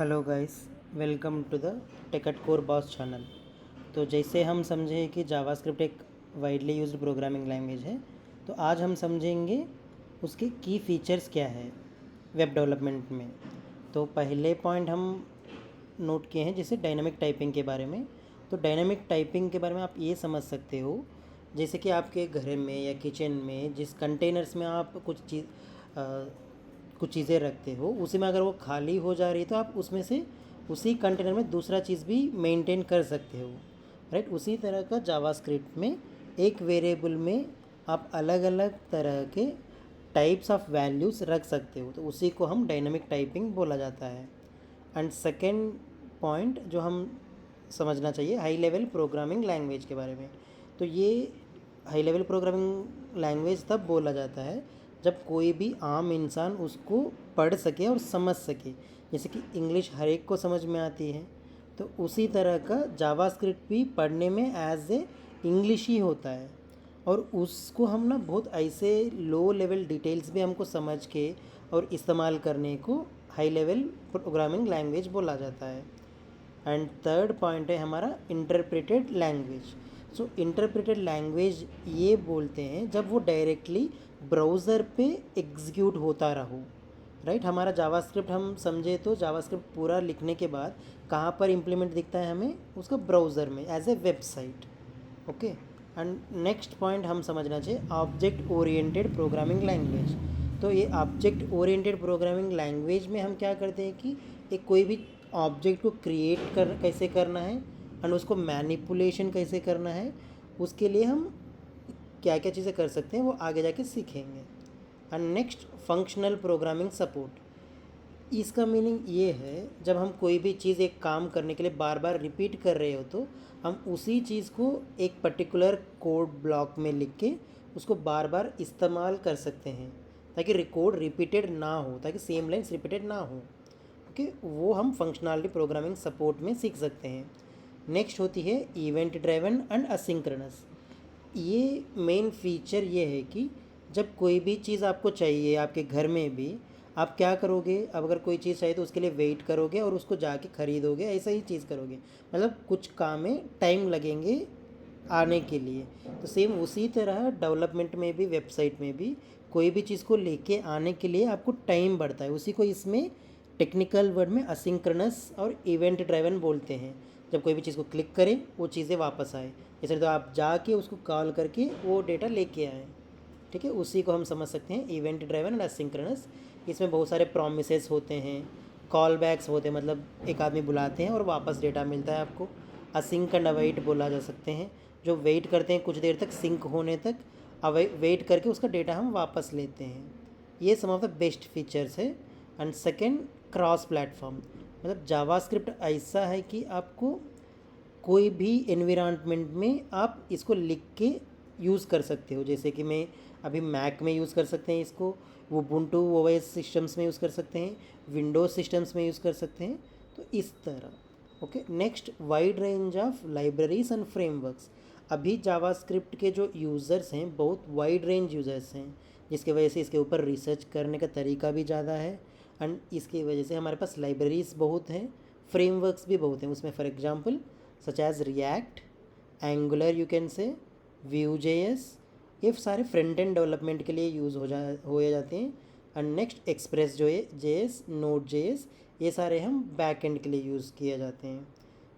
Hello guys, welcome to the tech at core boss channel. तो जैसे हम समझे कि जावास्क्रिप्ट एक वाइडली यूज्ड प्रोग्रामिंग लैंग्वेज है, तो आज हम समझेंगे उसके की फ़ीचर्स क्या है वेब डेवलपमेंट में। तो पहले पॉइंट हम नोट किए हैं जैसे डायनामिक टाइपिंग के बारे में। तो डायनामिक टाइपिंग के बारे में आप ये समझ सकते हो, जैसे कि आपके घर में या किचन में जिस कंटेनर्स में आप कुछ चीज़ें रखते हो, उसी में अगर वो खाली हो जा रही है तो आप उसमें से उसी कंटेनर में दूसरा चीज़ भी मेंटेन कर सकते हो, राइट। उसी तरह का जावास्क्रिप्ट में एक वेरिएबल में आप अलग अलग तरह के टाइप्स ऑफ वैल्यूज़ रख सकते हो, तो उसी को हम डायनामिक टाइपिंग बोला जाता है। एंड सेकेंड पॉइंट जो हम समझना चाहिए, हाई लेवल प्रोग्रामिंग लैंग्वेज के बारे में। तो ये हाई लेवल प्रोग्रामिंग लैंग्वेज तब बोला जाता है जब कोई भी आम इंसान उसको पढ़ सके और समझ सके। जैसे कि इंग्लिश हर एक को समझ में आती है, तो उसी तरह का जावास्क्रिप्ट भी पढ़ने में एज ए इंग्लिश ही होता है। और उसको हम ना बहुत ऐसे लो लेवल डिटेल्स भी हमको समझ के और इस्तेमाल करने को हाई लेवल प्रोग्रामिंग लैंग्वेज बोला जाता है। एंड थर्ड पॉइंट है हमारा इंटरप्रेटेड लैंग्वेज। सो इंटरप्रेटेड लैंग्वेज ये बोलते हैं जब वो डायरेक्टली ब्राउज़र पे एग्जीक्यूट होता रहो, राइट। हमारा जावास्क्रिप्ट हम समझे तो जावास्क्रिप्ट पूरा लिखने के बाद कहाँ पर इम्प्लीमेंट दिखता है हमें, उसका ब्राउज़र में as a website, okay. And next point हम समझना चाहिए ऑब्जेक्ट ओरिएंटेड प्रोग्रामिंग लैंग्वेज। तो ये ऑब्जेक्ट ओरिएंटेड प्रोग्रामिंग लैंग्वेज में हम क्या करते हैं कि एक कोई भी ऑब्जेक्ट को क्रिएट कर कैसे करना है एंड उसको मैनिपुलेशन कैसे करना है, उसके लिए हम क्या क्या चीज़ें कर सकते हैं वो आगे जाके सीखेंगे। And next functional programming support. इसका मीनिंग ये है जब हम कोई भी चीज़ एक काम करने के लिए बार बार रिपीट कर रहे हो तो हम उसी चीज़ को एक पर्टिकुलर कोड ब्लॉक में लिख के उसको बार बार इस्तेमाल कर सकते हैं ताकि कोड रिपीटेड ना हो, ताकि सेम लाइन्स रिपीटेड ना हो, ओके। वो हम फंक्शनलिटी प्रोग्रामिंग सपोर्ट में सीख सकते हैं। नेक्स्ट होती है इवेंट ड्राइवन एंड असिंक्रोनस। ये मेन फीचर ये है कि जब कोई भी चीज़ आपको चाहिए आपके घर में भी, आप क्या करोगे, अब अगर कोई चीज़ चाहिए तो उसके लिए वेट करोगे और उसको जाके ख़रीदोगे, ऐसा ही चीज़ करोगे। मतलब कुछ काम में टाइम लगेंगे आने के लिए। तो सेम उसी तरह डेवलपमेंट में भी, वेबसाइट में भी कोई भी चीज़ को लेके आने के लिए आपको टाइम बढ़ता है। उसी को इसमें टेक्निकल वर्ड में असिंक्रोनस और इवेंट ड्राइवन बोलते हैं। जब कोई भी चीज़ को क्लिक करें वो चीज़ें वापस आए, जैसे तो आप जाके उसको कॉल करके वो डेटा लेके आए, ठीक है। उसी को हम समझ सकते हैं इवेंट ड्राइवन एंड असिंक्रोनस। इसमें बहुत सारे प्रोमिसेस होते हैं, कॉल बैक्स होते हैं, मतलब एक आदमी बुलाते हैं और वापस डेटा मिलता है आपको। असिंक एंड अवेट बोला जा सकते हैं, जो वेट करते हैं कुछ देर तक सिंक होने तक, वेट करके उसका डेटा हम वापस लेते हैं। ये सम ऑफ द बेस्ट फीचर्स है। And second, cross platform. मतलब जावास्क्रिप्ट ऐसा है कि आपको कोई भी एनवायरनमेंट में आप इसको लिख के यूज़ कर सकते हो। जैसे कि मैं अभी मैक में यूज़ कर सकते हैं इसको, वो उबुंटू ओएस सिस्टम्स में यूज़ कर सकते हैं, विंडोज़ सिस्टम्स में यूज़ कर सकते हैं, तो इस तरह, okay. Next, wide range of libraries and frameworks. अभी जावास्क्रिप्ट के जो यूज़र्स हैं बहुत वाइड रेंज यूज़र्स हैं, जिसकी वजह से इसके ऊपर रिसर्च करने का तरीका भी ज़्यादा है। एंड इसकी वजह से हमारे पास लाइब्रेरीज बहुत हैं, फ्रेमवर्क्स भी बहुत हैं उसमें। For example such as React, Angular, you can say Vue.js, ये सारे फ्रंट एंड डेवलपमेंट के लिए यूज़ हो जाते हैं। एंड नेक्स्ट एक्सप्रेस जो है जेएस, नोड जेएस, ये सारे हम बैक एंड के लिए यूज़ किए जाते हैं।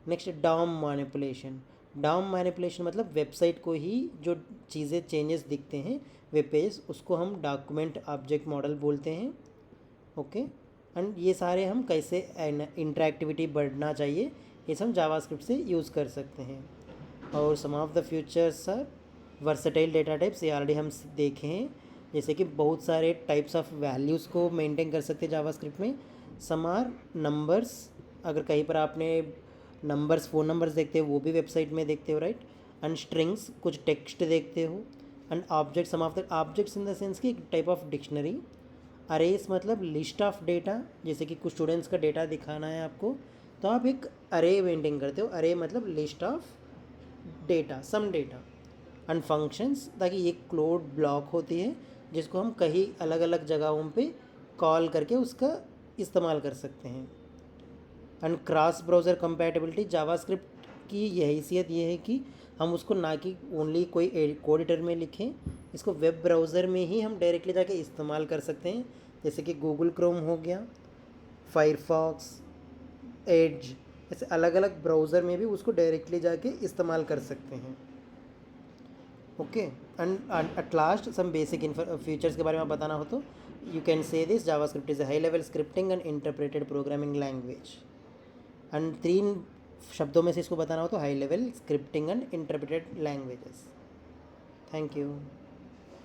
Next, DOM manipulation. DOM manipulation मतलब वेबसाइट को ही जो चीज़ें चेंजेस दिखते हैं वेब पेज, उसको हम डॉक्यूमेंट ऑब्जेक्ट मॉडल बोलते हैं, ओके। एंड ये सारे हम कैसे इंटरेक्टिविटी बढ़ना चाहिए ये सब जावास्क्रिप्ट से यूज़ कर सकते हैं। और some of the futures are versatile data types, ये ऑलरेडी हम देखे हैं, जैसे कि बहुत सारे टाइप्स ऑफ वैल्यूज़ को मेंटेन कर सकते हैं जावास्क्रिप्ट में। सम आर नंबर्स, अगर कहीं पर आपने नंबर्स, फ़ोन नंबर्स देखते हो वो भी वेबसाइट में देखते हो, राइट। एंड स्ट्रिंग्स, कुछ टेक्स्ट देखते हो। And object, some of the objects in the sense की एक टाइप ऑफ डिक्शनरी। अरेस मतलब लिस्ट ऑफ डेटा, जैसे कि कुछ स्टूडेंट्स का डेटा दिखाना है आपको, तो आप एक अरे मेंटेन करते हो। अरे मतलब list of data, some data. And functions, ताकि एक क्लोड ब्लॉक होती है जिसको हम कहीं अलग अलग जगहों पे कॉल करके उसका इस्तेमाल कर सकते हैं। And cross browser compatibility, JavaScript की यह हैसियत ये है कि हम उसको ना कि ओनली कोई कोड एडिटर में लिखें, इसको वेब ब्राउज़र में ही हम डायरेक्टली जाके इस्तेमाल कर सकते हैं, जैसे कि गूगल क्रोम हो गया, फायरफॉक्स, एज, ऐसे अलग अलग ब्राउज़र में भी उसको डायरेक्टली जाके इस्तेमाल कर सकते हैं। Okay, and at last some basic features के बारे में बताना हो तो you can say this JavaScript is a high level scripting and interpreted programming language. And 3 शब्दों में से इसको बताना हो तो high level scripting and interpreted languages. Thank you.